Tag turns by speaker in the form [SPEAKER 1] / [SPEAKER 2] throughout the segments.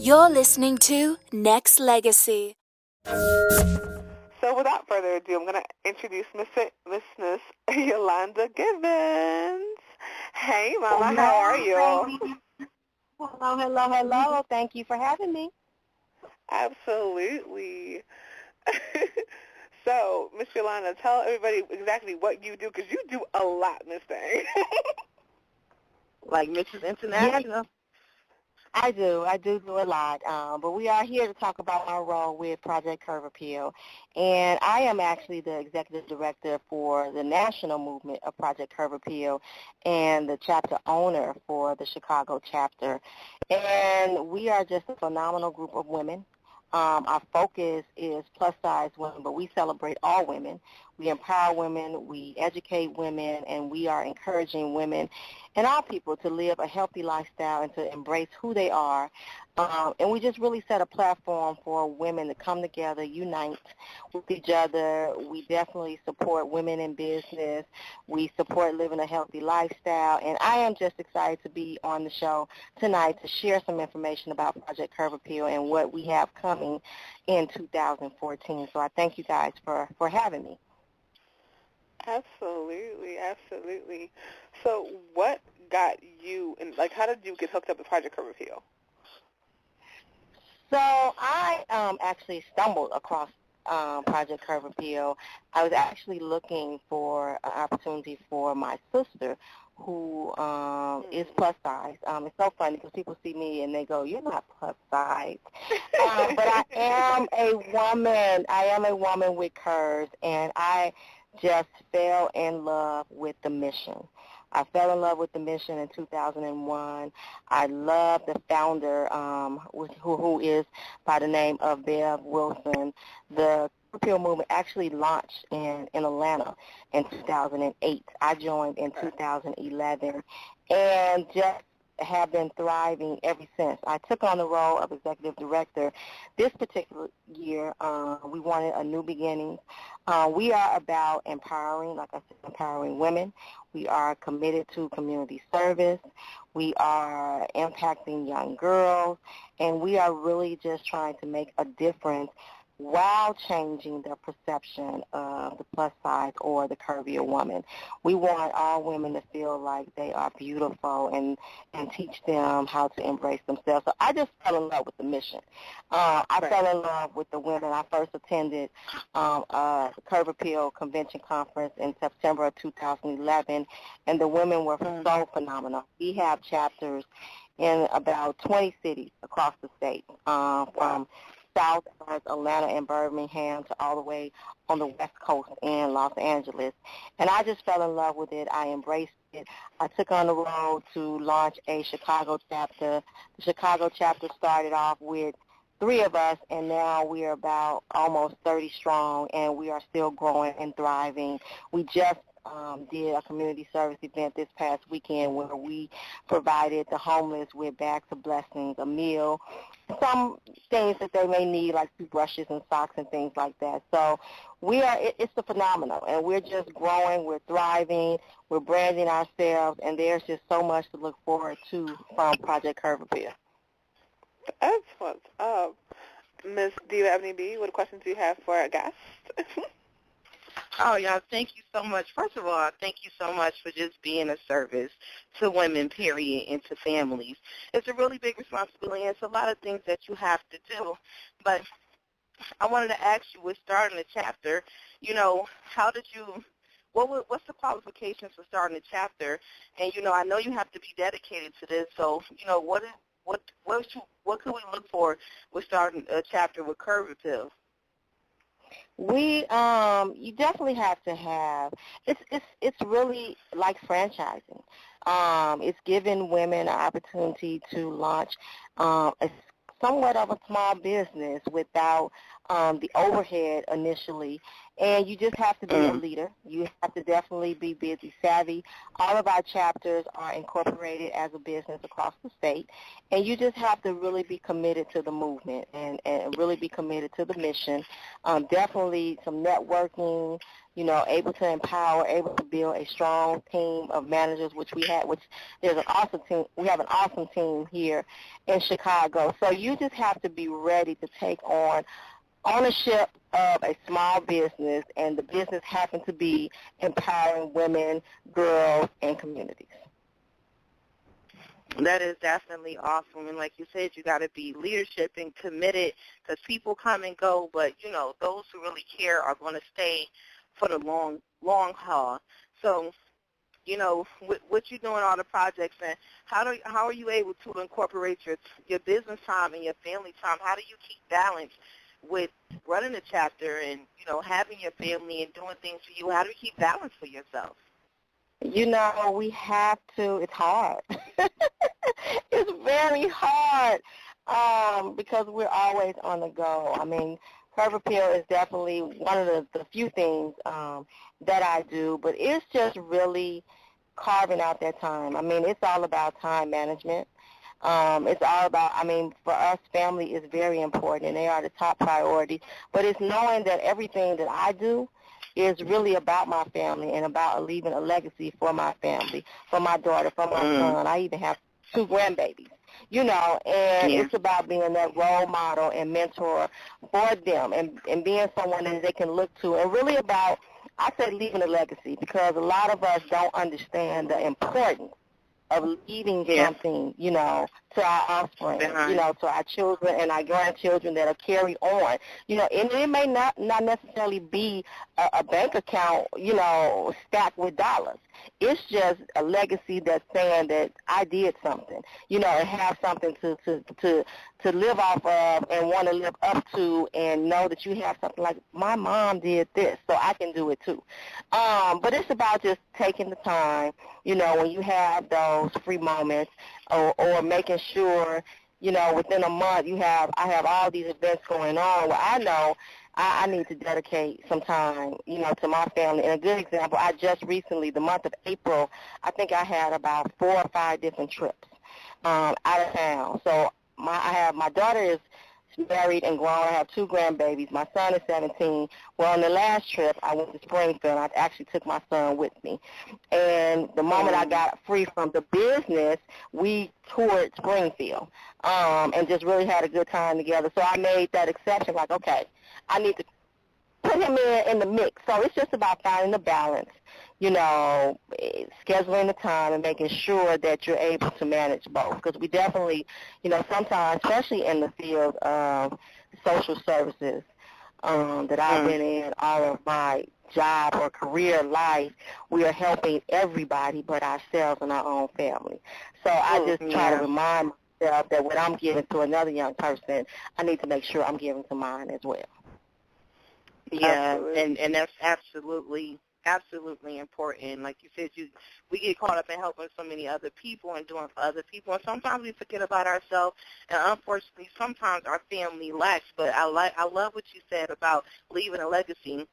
[SPEAKER 1] You're listening to Nexxlegacy.
[SPEAKER 2] So without further ado, I'm going to introduce Miss Yolanda Gibbons. Hey, Mama,
[SPEAKER 3] Hello,
[SPEAKER 2] how are you?
[SPEAKER 3] ladies. Hello. Thank you for having me.
[SPEAKER 2] Absolutely. So, Miss Yolanda, tell everybody exactly what you do, because you do a lot, Miss Thing.
[SPEAKER 3] Like Mrs. International? Yes, I do a lot. But we are here to talk about our role with Project Curve Appeal. And I am actually the executive director for the national movement of Project Curve Appeal and the chapter owner for the Chicago chapter. And we are just a phenomenal group of women. Our focus is plus-size women, but we celebrate all women. We empower women, we educate women, and we are encouraging women and our people to live a healthy lifestyle and to embrace who they are. And we just really set a platform for women to come together, unite with each other. We definitely support women in business. We support living a healthy lifestyle. And I am just excited to be on the show tonight to share some information about Project Curve Appeal and what we have coming in 2014. So I thank you guys for having me.
[SPEAKER 2] Absolutely, absolutely. So what got you, and like, how did you get hooked up with Project Curve Appeal?
[SPEAKER 3] So I actually stumbled across Project Curve Appeal. I was actually looking for an opportunity for my sister who is plus size. It's so funny because people see me and they go, "You're not plus size." But I am a woman. I am a woman with curves, and I just fell in love with the mission. I fell in love with the mission in 2001. I love the founder, who is by the name of Bev Wilson. The Appeal movement actually launched in Atlanta in 2008. I joined in 2011, and just have been thriving ever since. I took on the role of executive director. This particular year, we wanted a new beginning. We are about empowering, like I said, empowering women. We are committed to community service. We are impacting young girls, and we are really just trying to make a difference while changing their perception of the plus size or the curvier woman. We want all women to feel like they are beautiful and teach them how to embrace themselves. So I just fell in love with the mission. I fell in love with the women. I first attended the Curve Appeal Convention Conference in September of 2011, and the women were so phenomenal. We have chapters in about 20 cities across the state, from South as Atlanta and Birmingham to all the way on the West Coast in Los Angeles. And I just fell in love with it. I embraced it. I took on the role to launch a Chicago chapter. The Chicago chapter started off with 3 of us, and now we are about almost 30 strong, and we are still growing and thriving. We just did a community service event this past weekend where we provided the homeless with bags of blessings, a meal, some things that they may need, like toothbrushes and socks and things like that. So it's a phenomenon, and we're just growing, we're thriving, we're branding ourselves, and there's just so much to look forward to from Project Curve Appeal.
[SPEAKER 2] Excellent. Ms. Diva Ebony B, what questions do you have for our guest?
[SPEAKER 4] Oh, yeah, thank you so much. First of all, thank you so much for just being a service to women, period, and to families. It's a really big responsibility, and it's a lot of things that you have to do. But I wanted to ask you, with starting a chapter, what's the qualifications for starting a chapter? And, I know you have to be dedicated to this, so, what could we look for with starting a chapter with Curve Appeal?
[SPEAKER 3] You definitely have to have, it's really like franchising. It's giving women an opportunity to launch a somewhat of a small business without the overhead initially. And you just have to be a leader. You have to definitely be busy savvy. All of our chapters are incorporated as a business across the state. And you just have to really be committed to the movement and really be committed to the mission. Definitely some networking, able to empower, able to build a strong team of managers, which there's an awesome team. We have an awesome team here in Chicago. So you just have to be ready to take on ownership of a small business, and the business happens to be empowering women, girls, and communities.
[SPEAKER 4] That is definitely awesome. And like you said, you got to be leadership and committed, because people come and go, but, those who really care are going to stay for the long haul. So, what you doing, all the projects, and how are you able to incorporate your business time and your family time? How do you keep balance with running a chapter and, having your family and doing things for you? How do you keep balance for yourself?
[SPEAKER 3] We have to. It's hard. It's very hard because we're always on the go. I mean, Curve Appeal is definitely one of the few things that I do, but it's just really carving out that time. I mean, it's all about time management. It's all about, for us, family is very important, and they are the top priority. But it's knowing that everything that I do is really about my family and about leaving a legacy for my family, for my daughter, for my son. I even have 2 grandbabies, and it's about being that role model and mentor for them and being someone that they can look to, and really about, I say, leaving a legacy, because a lot of us don't understand the importance of leaving something, to our offspring, to our children and our grandchildren that'll carry on, and it may not necessarily be a bank account, stacked with dollars. It's just a legacy that's saying that I did something, and have something to live off of and want to live up to, and know that you have something like, my mom did this, so I can do it too. But it's about just taking the time, when you have those free moments, or making sure, within a month I have all these events going on where I know I need to dedicate some time, to my family. And a good example, I just recently, the month of April, I think I had about 4 or 5 different trips out of town. So my daughter is married and grown. I have 2 grandbabies. My son is 17. Well, on the last trip, I went to Springfield, and I actually took my son with me. And the moment I got free from the business, we toured Springfield and just really had a good time together. So I made that exception, like, okay, I need to put him in the mix. So it's just about finding the balance, scheduling the time and making sure that you're able to manage both. Because we definitely, sometimes, especially in the field of social services that I've been in all of my job or career life, we are helping everybody but ourselves and our own family. So I just try to remind myself that when I'm giving to another young person, I need to make sure I'm giving to mine as well.
[SPEAKER 4] Yeah, and that's absolutely important. Like you said, we get caught up in helping so many other people and doing for other people, and sometimes we forget about ourselves. And unfortunately, sometimes our family lacks. But I love what you said about leaving a legacy.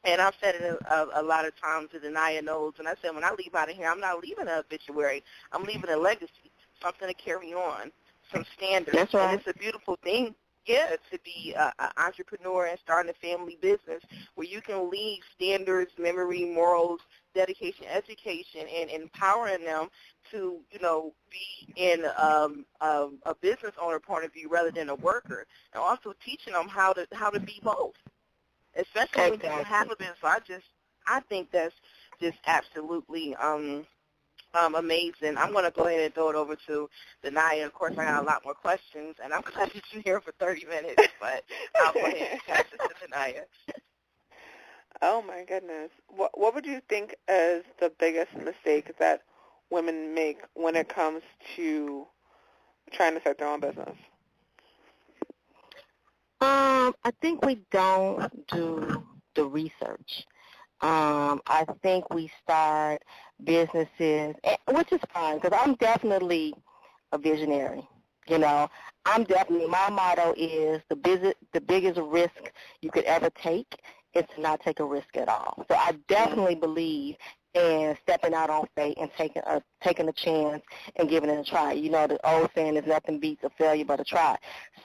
[SPEAKER 4] And I've said it a lot of times, and Anaya knows. And I said, when I leave out of here, I'm not leaving an obituary. I'm leaving a legacy, something to carry on, some standards.
[SPEAKER 3] That's right.
[SPEAKER 4] And it's a beautiful thing. Yeah, to be an entrepreneur and starting a family business where you can leave standards, memory, morals, dedication, education, and empowering them to, be in a business owner point of view rather than a worker, and also teaching them how to be both, especially when you don't have a business. So I think that's just absolutely amazing. I'm going to go ahead and throw it over to Denaya. Of course, I got a lot more questions, and I'm glad that you're here for 30 minutes, but I'll go ahead and pass it to Denaya.
[SPEAKER 2] Oh, my goodness. What would you think is the biggest mistake that women make when it comes to trying to start their own business?
[SPEAKER 3] I think we don't do the research. I think we start businesses, which is fine, because I'm definitely a visionary. You know, my motto is the biggest risk you could ever take is to not take a risk at all. So I definitely believe in stepping out on faith and taking a chance and giving it a try. You know, the old saying is nothing beats a failure but a try.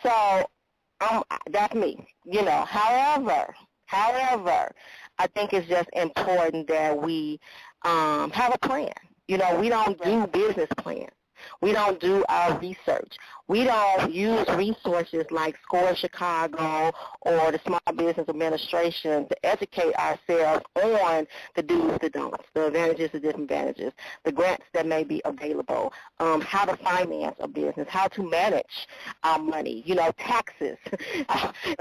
[SPEAKER 3] So that's me. You know, however, I think it's just important that we have a plan. You know, we don't do business plans. We don't do our research. We don't use resources like SCORE Chicago or the Small Business Administration to educate ourselves on the do's, the don'ts, the advantages, the disadvantages, the grants that may be available, how to finance a business, how to manage our money, you know, taxes.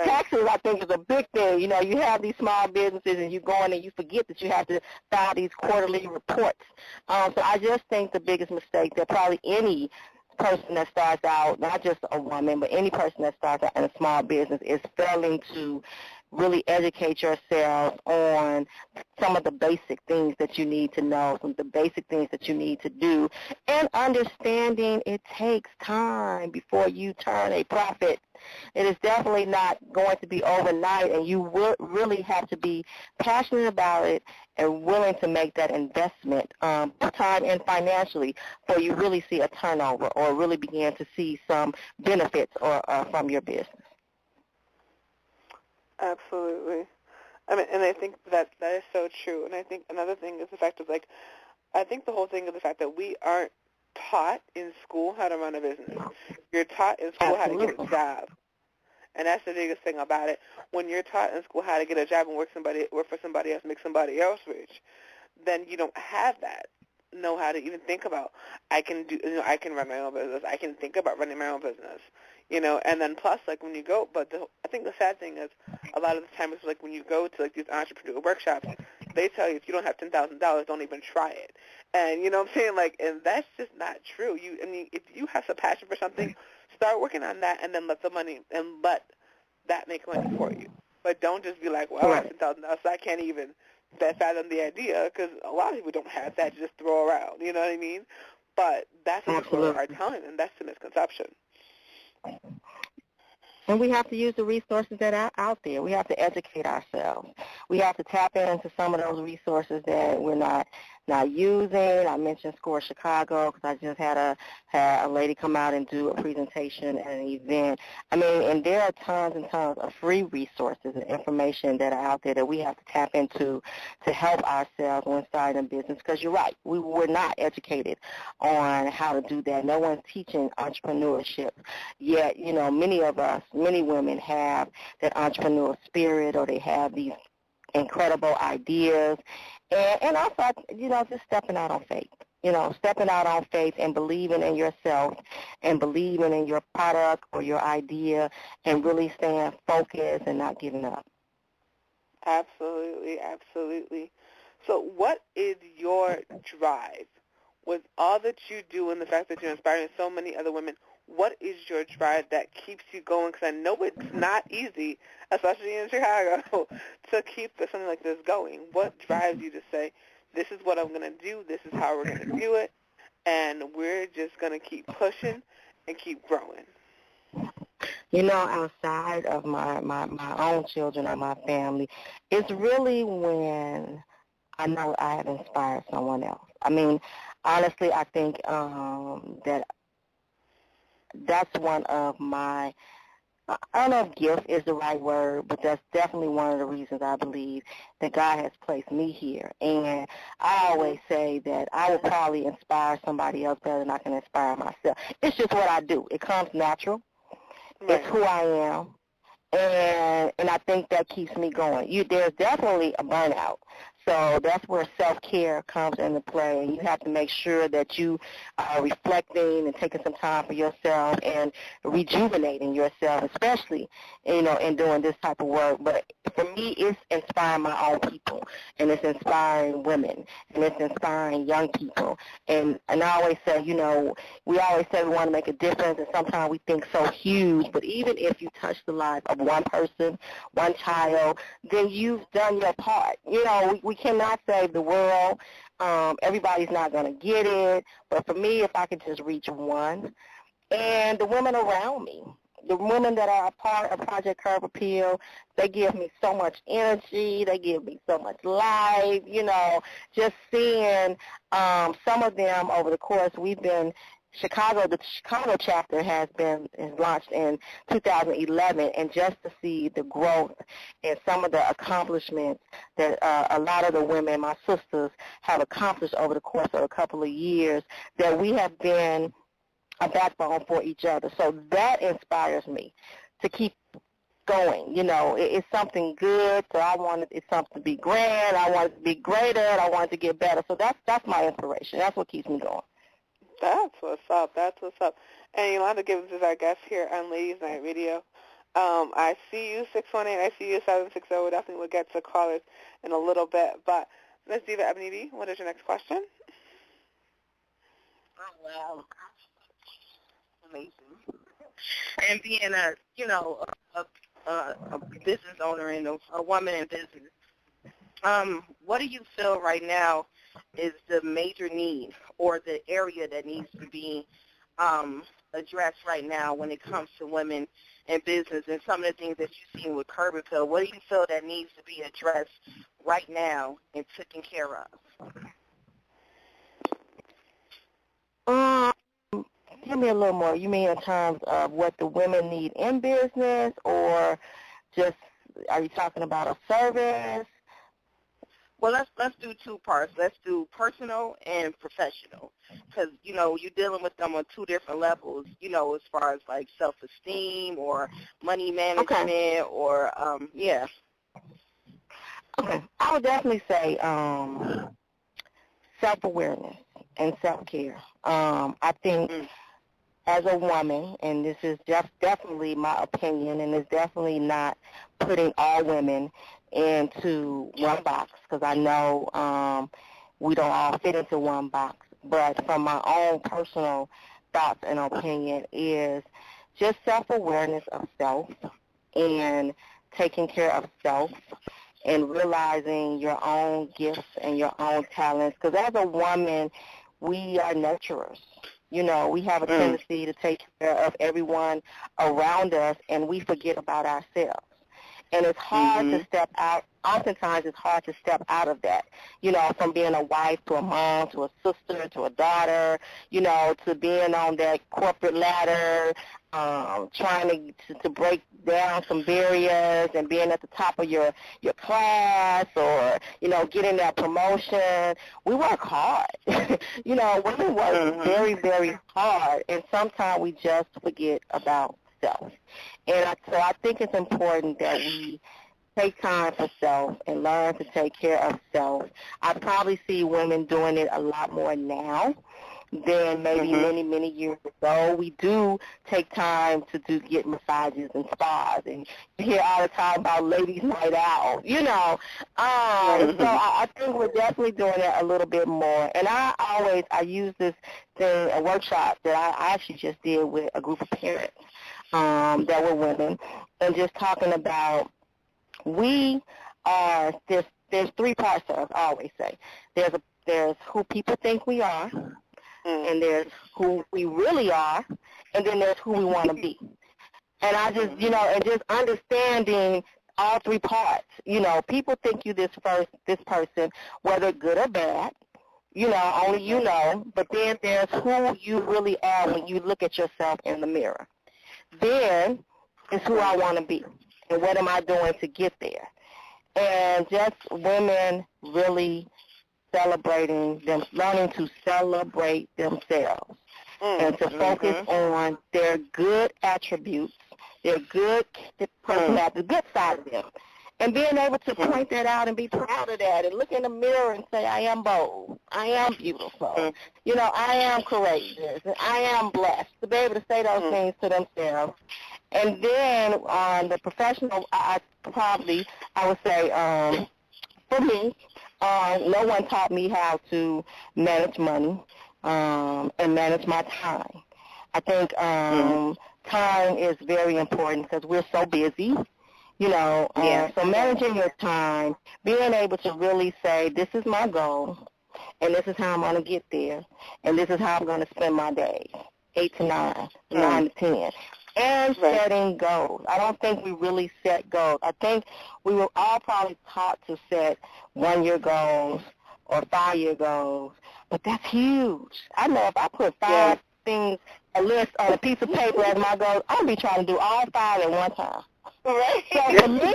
[SPEAKER 3] Taxes, I think, is a big thing. You know, you have these small businesses and you go in and you forget that you have to file these quarterly reports. So I just think the biggest mistake that probably any person that starts out, not just a woman, but any person that starts out in a small business is failing to really educate yourself on some of the basic things that you need to know, some of the basic things that you need to do, and understanding it takes time before you turn a profit. It is definitely not going to be overnight, and you will really have to be passionate about it and willing to make that investment, time and financially, before you really see a turnover or really begin to see some benefits from your business.
[SPEAKER 2] Absolutely. I mean, and I think that is so true. And I think another thing is the fact of, like, I think the whole thing is the fact that we aren't taught in school how to run a business. You're taught in school how to get a job. And that's the biggest thing about it. When you're taught in school how to get a job and work for somebody else, make somebody else rich, then you don't have that know how to even think about, I can run my own business. I can think about running my own business, you know. And then plus, like, when you go, I think the sad thing is a lot of the time it's like when you go to, like, these entrepreneur workshops, they tell you if you don't have $10,000, don't even try it. And you know what I'm saying? Like, and that's just not true. If you have some passion for something, start working on that, and then let that make money for you. But don't just be like, well, I have $10,000, so I can't even fathom the idea, because a lot of people don't have that to just throw around. You know what I mean? But that's what people are telling, and that's the misconception.
[SPEAKER 3] And we have to use the resources that are out there. We have to educate ourselves. We have to tap into some of those resources that we're not using. I mentioned SCORE Chicago because I just had a lady come out and do a presentation at an event. I mean, and there are tons and tons of free resources and information that are out there that we have to tap into to help ourselves when starting a business, because you're right, we were not educated on how to do that. No one's teaching entrepreneurship yet. You know, many women have that entrepreneurial spirit, or they have these incredible ideas. And also, you know, just stepping out on faith. You know, stepping out on faith and believing in yourself and believing in your product or your idea and really staying focused and not giving up.
[SPEAKER 2] Absolutely, absolutely. So what is your drive? With all that you do and the fact that you're inspiring so many other women, what is your drive that keeps you going? Because I know it's not easy, especially in Chicago, to keep something like this going. What drives you to say, this is what I'm going to do, this is how we're going to do it, and we're just going to keep pushing and keep growing?
[SPEAKER 3] You know, outside of my own children or my family, it's really when I know I have inspired someone else. I mean, honestly, I think that's one of my, I don't know if gift is the right word, but that's definitely one of the reasons I believe that God has placed me here. And I always say that I will probably inspire somebody else better than I can inspire myself. It's just what I do. It comes natural. Right. It's who I am. And I think that keeps me going. There's definitely a burnout. So that's where self-care comes into play, and you have to make sure that you are reflecting and taking some time for yourself and rejuvenating yourself, especially, you know, in doing this type of work. But for me, it's inspiring my own people, and it's inspiring women, and it's inspiring young people. And I always say, you know, we always say we want to make a difference, and sometimes we think so huge, but even if you touch the life of one person, one child, then you've done your part. You know, we cannot save the world. Everybody's not going to get it. But for me, if I could just reach one and the women around me. The women that are a part of Project Curb Appeal, they give me so much energy. They give me so much life. You know, just seeing some of them over the course. We've been the Chicago chapter is launched in 2011, and just to see the growth and some of the accomplishments that a lot of the women, my sisters, have accomplished over the course of a couple of years, that we have been a backbone for each other. So that inspires me to keep going. You know, it's something good, so I wanted it's something to be grand. I want it to be greater, and I want it to get better. So that's my inspiration. That's what keeps me going.
[SPEAKER 2] That's what's up. That's what's up. And Yolanda Gibbons is our guest here on Ladies Night Radio. I see you, 618. I see you, 760. We definitely will get to callers in a little bit. But Ms. Diva Ebony B, what is your next question?
[SPEAKER 4] Oh, wow. Amazing. And being a business owner and a woman in business, what do you feel right now is the major need or the area that needs to be addressed right now when it comes to women in business and some of the things that you've seen with Curb Appeal? What do you feel that needs to be addressed right now and taken care of?
[SPEAKER 3] Give me a little more. You mean in terms of what the women need in business, or just are you talking about a service?
[SPEAKER 4] Well, let's do two parts. Let's do personal and professional, because you're dealing with them on two different levels. As far as like self-esteem or money management, or yeah.
[SPEAKER 3] Okay, I would definitely say self-awareness and self-care. I think as a woman, and this is definitely my opinion, and it's definitely not putting all women into one box, because I know we don't all fit into one box, but from my own personal thoughts and opinion is just self-awareness of self and taking care of self and realizing your own gifts and your own talents, because as a woman, we are nurturers. We have a tendency to take care of everyone around us, and we forget about ourselves. And it's hard to step out. Oftentimes it's hard to step out of that, from being a wife to a mom to a sister to a daughter, to being on that corporate ladder, trying to break down some barriers and being at the top of your class, or, getting that promotion. We work hard. Women work very, very hard, and sometimes we just forget about self. And so I think it's important that we take time for self and learn to take care of self. I probably see women doing it a lot more now than maybe many, many years ago. We do take time to get massages and spas, and you hear all the time about ladies' night out, So I think we're definitely doing it a little bit more. And I use this thing, a workshop that I actually just did with a group of parents that were women, and just talking about there's three parts to us, I always say. There's who people think we are, and there's who we really are, and then there's who we want to be. And I just, and just understanding all three parts. People think you this person, whether good or bad, only you know, but then there's who you really are when you look at yourself in the mirror. Then is who I want to be, and what am I doing to get there. And just women really celebrating them, learning to celebrate themselves and to focus on their good attributes, their good personality, the good side of them, and being able to point that out and be proud of that and look in the mirror and say, I am bold, I am beautiful, I am courageous, and I am blessed, to be able to say those things to themselves. And then on the professional, I would say, for me, no one taught me how to manage money and manage my time. I think time is very important because we're so busy. So managing your time, being able to really say, this is my goal, and this is how I'm going to get there, and this is how I'm going to spend my days. 8 to 9, 9 to 10, and setting goals. I don't think we really set goals. I think we were all probably taught to set 1-year goals or 5-year goals, but that's huge. I know if I put 5 things, a list on a piece of paper as my goals, I'm going to be trying to do all 5 at one time. Right. So for me,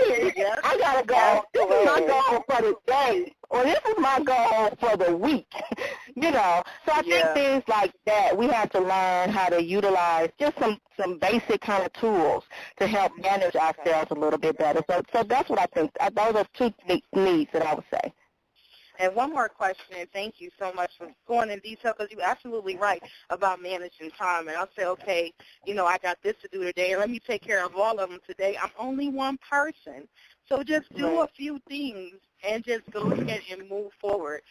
[SPEAKER 3] I got to go, this is my goal for the day, or this is my goal for the week, So I think things like that, we have to learn how to utilize just some basic kind of tools to help manage ourselves a little bit better. So that's what I think. Those are 2 needs that I would say.
[SPEAKER 4] And one more question, and thank you so much for going in detail, because you're absolutely right about managing time. And I'll say, okay, I got this to do today, and let me take care of all of them today. I'm only one person. So just do a few things and just go ahead and move forward.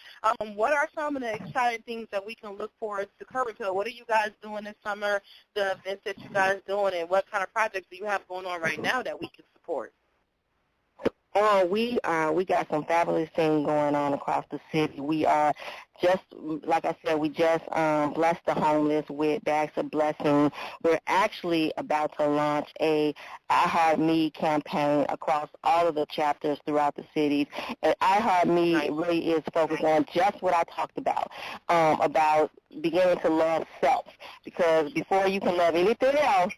[SPEAKER 4] What are some of the exciting things that we can look forward to Curb Appeal? What are you guys doing this summer, the events that you guys doing, and what kind of projects do you have going on right now that we can support?
[SPEAKER 3] We got some fabulous things going on across the city. We are just, like I said, we just blessed the homeless with bags of blessings. We're actually about to launch a I Heart Me campaign across all of the chapters throughout the cities. And I Heart Me really is focused on just what I talked about beginning to love self. Because before you can love anything else,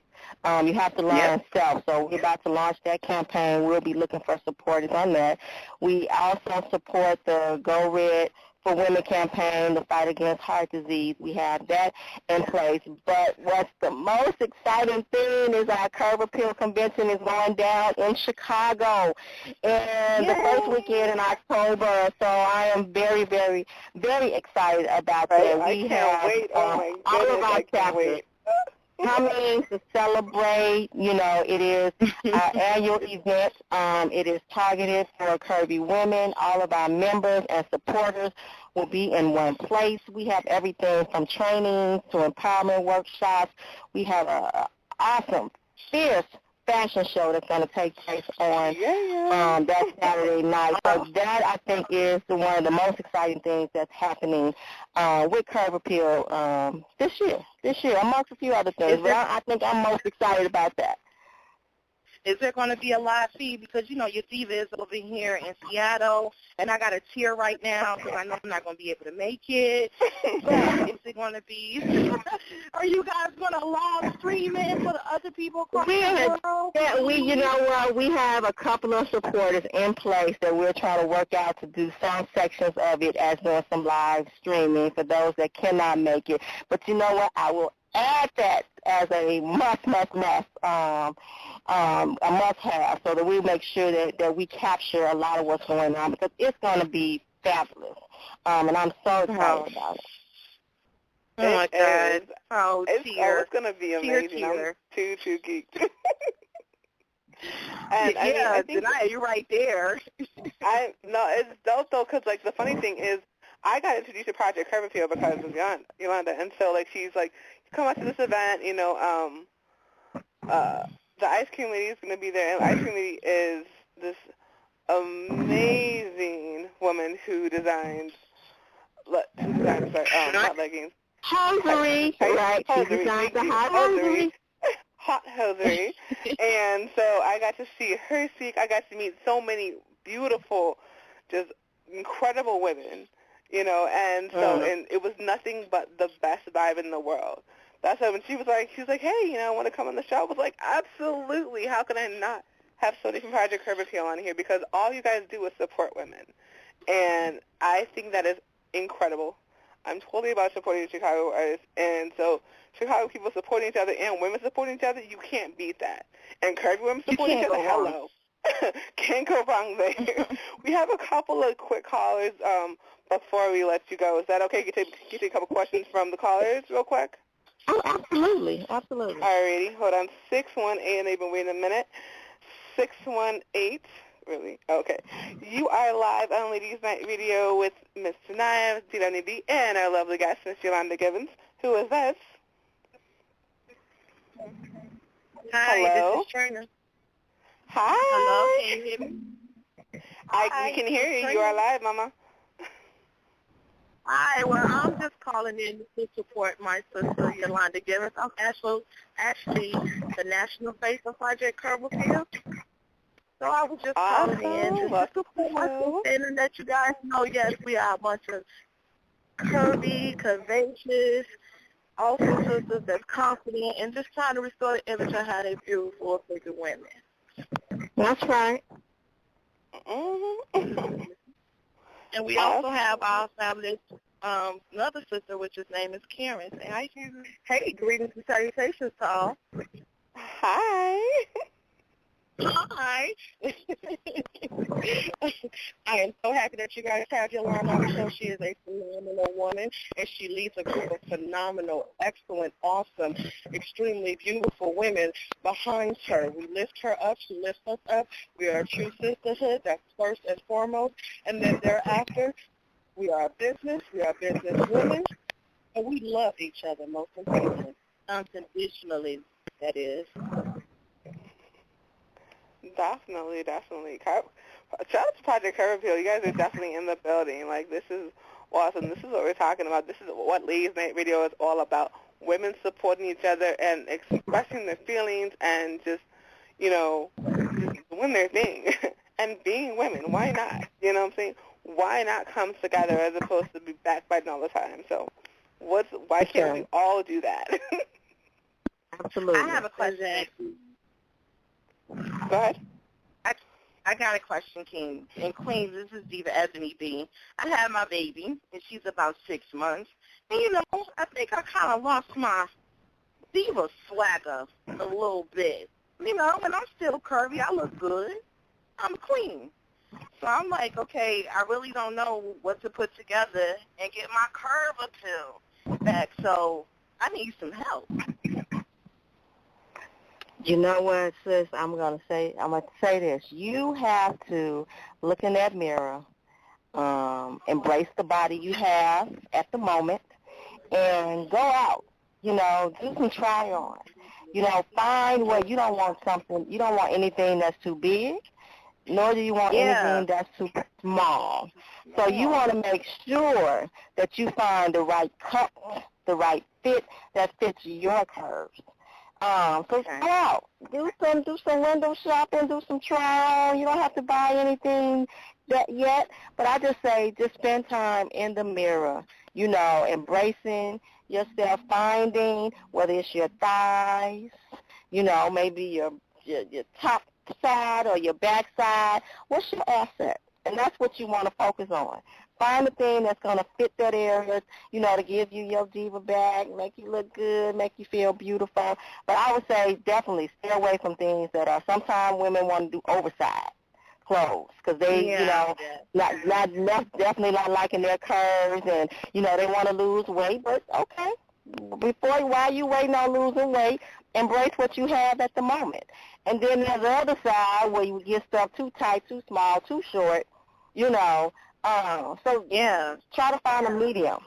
[SPEAKER 3] you have to learn self. So we're about to launch that campaign. We'll be looking for supporters on that. We also support the Go Red for Women campaign, the fight against heart disease. We have that in place. But what's the most exciting thing is our Curb Appeal convention is going down in Chicago, and the first weekend in October. So I am very, very, very excited about that.
[SPEAKER 2] We can't wait. Oh my goodness,
[SPEAKER 3] all of our
[SPEAKER 2] I can't wait.
[SPEAKER 3] Coming to celebrate, it is our annual event. It is targeted for curvy women. All of our members and supporters will be in one place. We have everything from training to empowerment workshops. We have an awesome, fierce fashion show that's going to take place on that Saturday night. So that, I think, is one of the most exciting things that's happening with Curb Appeal this year, amongst a few other things. But I think I'm most excited about that.
[SPEAKER 4] Is there going to be a live feed? Because, your diva is over here in Seattle, and I got a tear right now because I know I'm not going to be able to make it. But is it going to be, are you guys going to live stream it for the other people across the world?
[SPEAKER 3] We have a couple of supporters in place that we're trying to work out to do some sections of it as doing some live streaming for those that cannot make it. But you know what? I will add that as a must, a must-have, so that we make sure that we capture a lot of what's going on, because it's going to be fabulous, and I'm so excited about it.
[SPEAKER 4] Oh, my God. Oh,
[SPEAKER 2] it's going to be amazing.
[SPEAKER 4] Tear.
[SPEAKER 2] I'm too geeked.
[SPEAKER 4] And I think you're right there.
[SPEAKER 2] It's dope, though, because, the funny thing is, I got introduced to Project Curb Appeal because of Yolanda, and so, she's like, come out to this event, the Ice Cream Lady is going to be there, and the Ice Cream Lady is this amazing woman who designs not leggings.
[SPEAKER 3] Hosiery, right? She designs the hosiery.
[SPEAKER 2] Hot hosiery. And so I got to see her speak. I got to meet so many beautiful, just incredible women, and so and it was nothing but the best vibe in the world. That's why when she was like, hey, I want to come on the show. I was like, absolutely. How can I not have somebody from Project Curb Appeal on here? Because all you guys do is support women. And I think that is incredible. I'm totally about supporting Chicago artists. And so Chicago people supporting each other and women supporting each other, you can't beat that. And curvy women supporting each other, hello. Can't go wrong there. We have a couple of quick callers before we let you go. Is that okay? Can you take a couple questions from the callers real quick?
[SPEAKER 3] Oh, absolutely.
[SPEAKER 2] Alrighty, hold on. 618, and they've been waiting a minute. 618, really? Okay. You are live on Ladies Night Radio with Miss Tanaya, DWB, and our lovely guest, Miss Yolanda Gibbons. Who is this?
[SPEAKER 4] Hi,
[SPEAKER 2] hello?
[SPEAKER 4] This is Trina.
[SPEAKER 2] Hi.
[SPEAKER 4] Hello, can you hear me?
[SPEAKER 2] We can hear you. You are live, Mama.
[SPEAKER 4] Hi, well, I'm just calling in to support my sister, Yolanda Givens. I'm actually the national face of Project Curb Appeal. So I was just calling in just to support my sister and let you guys know, yes, we are a bunch of curvy, curvaceous, awesome sisters that's confident and just trying to restore the image of how they beautiful, figure women.
[SPEAKER 3] That's right.
[SPEAKER 2] Mm-hmm.
[SPEAKER 4] And we also have our fabulous another sister, which his name is Karen. Say hi, Karen. Hey, greetings and salutations to all.
[SPEAKER 2] Hi.
[SPEAKER 4] Hi. I am so happy that you guys have Yolanda on the show. She is a phenomenal woman, and she leads a group of phenomenal, excellent, awesome, extremely beautiful women behind her. We lift her up. She lifts us up. We are a true sisterhood. That's first and foremost. And then thereafter, we are a business. We are business women, and we love each other, most importantly, unconditionally, that is.
[SPEAKER 2] Definitely. Shout out to Project Curb Appeal. You guys are definitely in the building. Like, this is awesome. This is what we're talking about. This is what Ladies Night Radio is all about. Women supporting each other and expressing their feelings and just, just doing their thing and being women. Why not? You know what I'm saying? Why not come together as opposed to be backbiting all the time? So why can't we all do that?
[SPEAKER 3] Absolutely.
[SPEAKER 4] I have a question.
[SPEAKER 2] Go ahead.
[SPEAKER 4] I got a question, King. And Queens, this is Diva Ebony B. I have my baby, and she's about 6 months. And, I think I kind of lost my diva swagger a little bit. And I'm still curvy. I look good. I'm a queen. So I'm like, okay, I really don't know what to put together and get my curve appeal back. So I need some help.
[SPEAKER 3] You know what, sis? I'm gonna say this. You have to look in that mirror, embrace the body you have at the moment, and go out. Do some try on. Find where you don't want anything that's too big, nor do you want anything that's too small. So you want to make sure that you find the right cut, the right fit that fits your curves. So go out, do some window shopping, do some try on. You don't have to buy anything yet, but I just say just spend time in the mirror, embracing yourself, finding whether it's your thighs, maybe your top side or your back side. What's your asset? And that's what you want to focus on. Find the thing that's going to fit that area, to give you your diva back, make you look good, make you feel beautiful. But I would say definitely stay away from things that are, sometimes women want to do oversized clothes because they, definitely not liking their curves and, they want to lose weight. But, okay, while you waiting on losing weight, embrace what you have at the moment. And then there's the other side where you get stuff too tight, too small, too short, try to find a medium.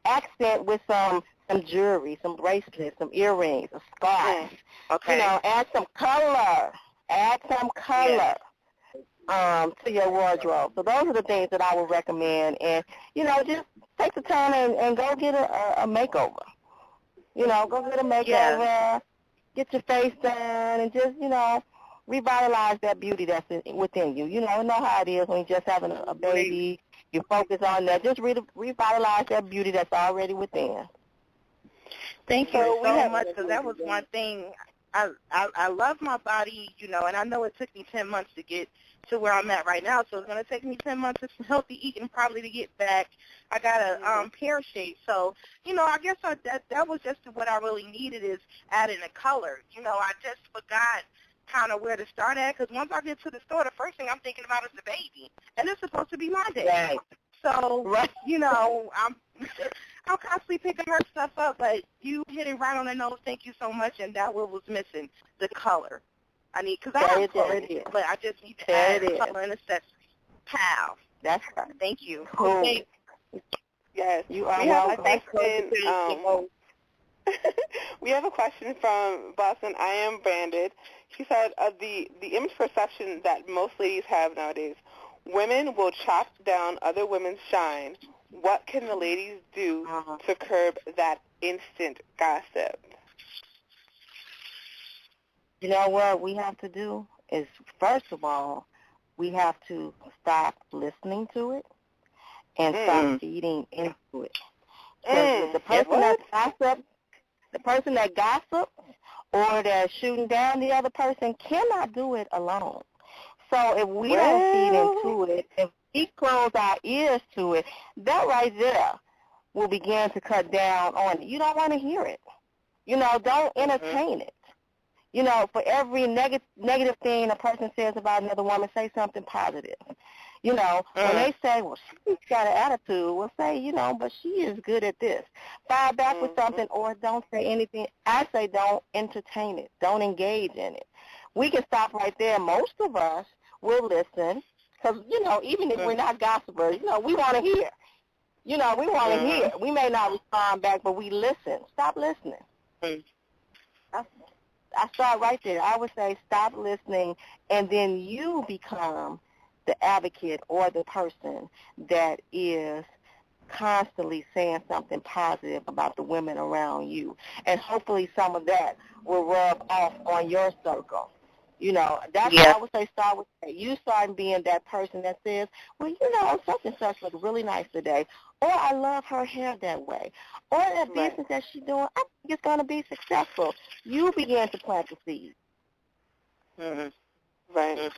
[SPEAKER 3] Accent with some jewelry, some bracelets, some earrings, a scarf.
[SPEAKER 2] Okay.
[SPEAKER 3] Add some color. To your wardrobe. So those are the things that I would recommend. And, just take the time and go get a makeover. Go get a makeover, get your face done, and just, revitalize that beauty that's within you. You know how it is when you're just having a baby. You focus on that. Just revitalize that beauty that's already within.
[SPEAKER 4] Thank you so much, because that was one thing. I love my body, and I know it took me 10 months to get to where I'm at right now, so it's going to take me 10 months of some healthy eating probably to get back. I got a pear shape, so, I guess that was just what I really needed is adding a color. I just forgot kind of where to start at, because once I get to the store, the first thing I'm thinking about is the baby, and it's supposed to be my day.
[SPEAKER 3] Right.
[SPEAKER 4] So, I'm constantly picking her stuff up, but you hit it right on the nose. Thank you so much, and that was missing, the color. Because I have clothes, but I just need to add color and accessories. Pow.
[SPEAKER 3] That's right.
[SPEAKER 4] Thank you.
[SPEAKER 3] Cool.
[SPEAKER 4] Okay.
[SPEAKER 2] Yes.
[SPEAKER 3] You are
[SPEAKER 2] welcome.
[SPEAKER 3] We
[SPEAKER 2] have a question from Boston. I am branded. She said, the image perception that most ladies have nowadays, Women will chop down other women's shine. What can the ladies do to curb that instant gossip?
[SPEAKER 3] You know what we have to do is, first of all, we have to stop listening to it and stop feeding into it. Because the person that gossips or that's shooting down the other person cannot do it alone. So if we don't feed into it, if we close our ears to it, that right there will begin to cut down on it. You don't want to hear it. You know, don't entertain it. You know, for every negative thing a person says about another woman, say something positive. You know, when they say, well, she's got an attitude, we'll say, you know, but she is good at this. Fire back with something, or don't say anything. I say don't entertain it. Don't engage in it. We can stop right there. Most of us will listen because, you know, even if we're not gossipers, you know, we want to hear. You know, we want to hear. We may not respond back, but we listen. Stop listening. I start right there. I would say stop listening, and then you become the advocate or the person that is constantly saying something positive about the women around you. And hopefully some of that will rub off on your circle. You know, that's what I would say, start with that. You start being that person that says, well, you know, such and such look really nice today. Or I love her hair that way. Or that business that she's doing, I think it's going to be successful. You begin to plant the seed.
[SPEAKER 2] Right.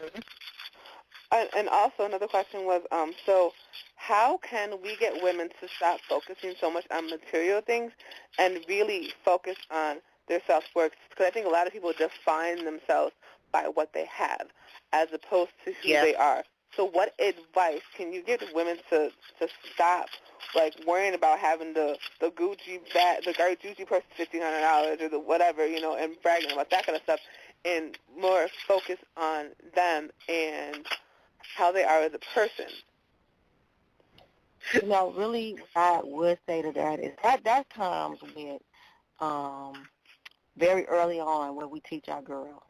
[SPEAKER 2] And also another question was, so how can we get women to stop focusing so much on material things and really focus on their self-worth? Because I think a lot of people define themselves by what they have as opposed to who they are. So what advice can you give to women to stop, like, worrying about having the Gucci bag, the Gucci purse $1,500 or the whatever, you know, and bragging about that kind of stuff, and more focus on them and how they are as a person?
[SPEAKER 3] You know, really what I would say to that is that comes with very early on when we teach our girls.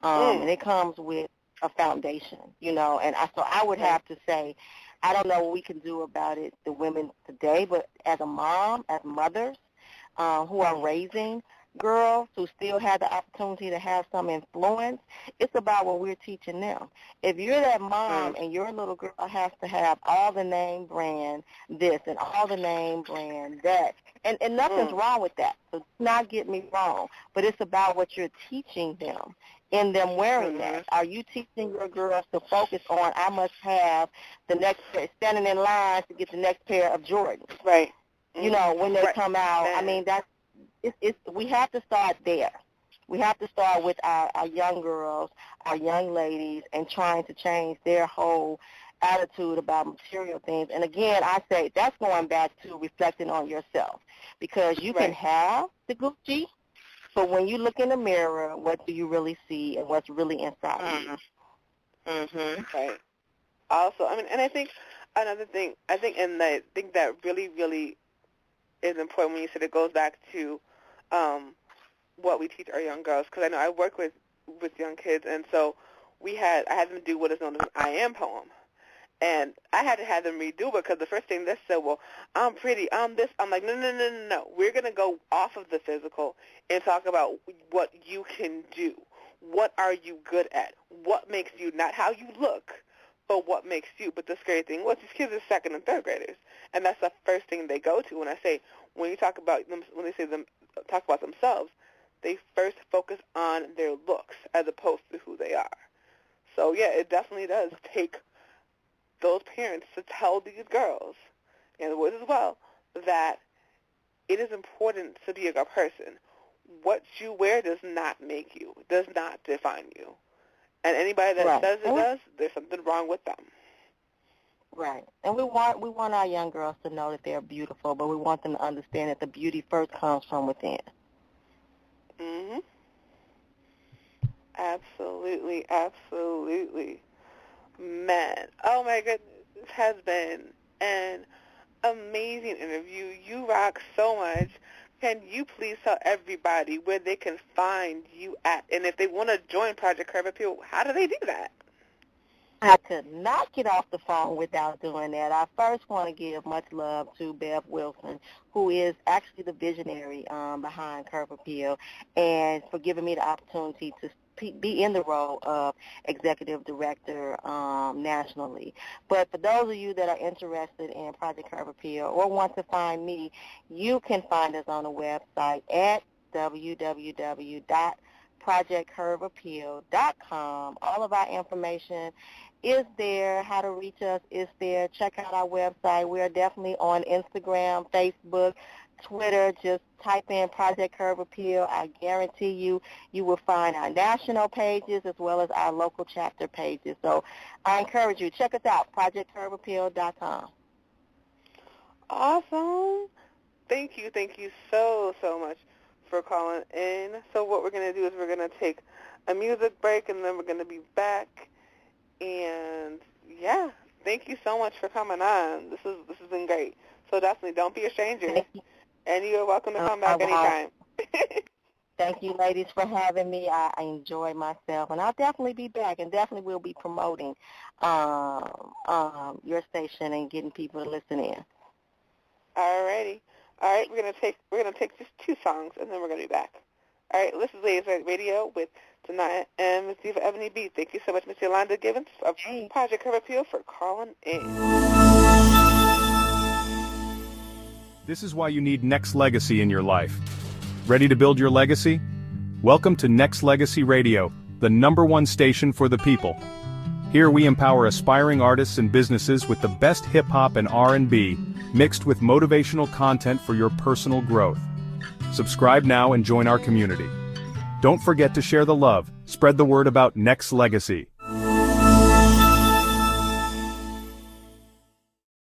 [SPEAKER 3] And it comes with a foundation, you know. And so I would have to say, I don't know what we can do about it, the women today, but as a mom, as mothers who are raising girls who still have the opportunity to have some influence, it's about what we're teaching them. If you're that mom and your little girl has to have all the name brand this and all the name brand that, and nothing's wrong with that, so do not get me wrong, but it's about what you're teaching them in them wearing that. Are you teaching your girls to focus on, I must have the next pair, standing in line to get the next pair of Jordans?
[SPEAKER 2] Right.
[SPEAKER 3] You know, when they come out, I mean, that's, we have to start there. We have to start with our young girls, our young ladies, and trying to change their whole attitude about material things. And again, I say that's going back to reflecting on yourself, because you can have the Gucci, but when you look in the mirror, what do you really see and what's really inside you?
[SPEAKER 2] Right. Also, I mean, and I think another thing, I think that really, really is important when you said it goes back to what we teach our young girls, because I know I work with young kids, and so I had them do what is known as an I am poem. And I had to have them redo it because the first thing they said, well, I'm pretty, I'm this. I'm like, no. We're going to go off of the physical and talk about what you can do. What are you good at? What makes you, not how you look, but what makes you. But the scary thing was these kids are second and third graders, and that's the first thing they go to. When you talk about them, when they say them, talk about themselves, they first focus on their looks as opposed to who they are. So, yeah, it definitely does take those parents to tell these girls, and the boys as well, that it is important to be a good person. What you wear does not make you, does not define you. And anybody that says it does, there's something wrong with them.
[SPEAKER 3] Right. And we want our young girls to know that they're beautiful, but we want them to understand that the beauty first comes from within.
[SPEAKER 2] Absolutely, absolutely. Man, oh my goodness, this has been an amazing interview. You rock so much. Can you please tell everybody where they can find you at? And if they want to join Project Curb Appeal, how do they do that?
[SPEAKER 3] I could not get off the phone without doing that. I first want to give much love to Bev Wilson, who is actually the visionary behind Curve Appeal, and for giving me the opportunity to be in the role of executive director nationally. But for those of you that are interested in Project Curve Appeal or want to find me, you can find us on the website at www.projectcurveappeal.com. All of our information is there. How to reach us is there. Check out our website. We are definitely on Instagram, Facebook, Twitter. Just type in Project Curve Appeal. I guarantee you will find our national pages as well as our local chapter pages. So I encourage you, check us out, projectcurveappeal.com.
[SPEAKER 2] Awesome. Thank you so much for calling in. So what we're going to do is we're going to take a music break, and then we're going to be back. And yeah, thank you so much for coming on. This has been great. So definitely don't be a stranger, and you're welcome to come back anytime.
[SPEAKER 3] Thank you, ladies, for having me. I enjoy myself, and I'll definitely be back, and definitely will be promoting your station and getting people to listen in.
[SPEAKER 2] Alrighty. All right, we're gonna take just 2 songs, and then we're gonna be back. All right, this is Ladies Night Radio with Tanaya and Ms. Diva Ebony B. Thank you so much, Ms. Yolanda Gibbons of Project Curve Appeal, for calling in.
[SPEAKER 5] This is why you need Nexxlegacy in your life. Ready to build your legacy? Welcome to Nexxlegacy Radio, the #1 station for the people. Here we empower aspiring artists and businesses with the best hip-hop and R&B, mixed with motivational content for your personal growth. Subscribe now and join our community. Don't forget to share the love, spread the word about Nexxlegacy.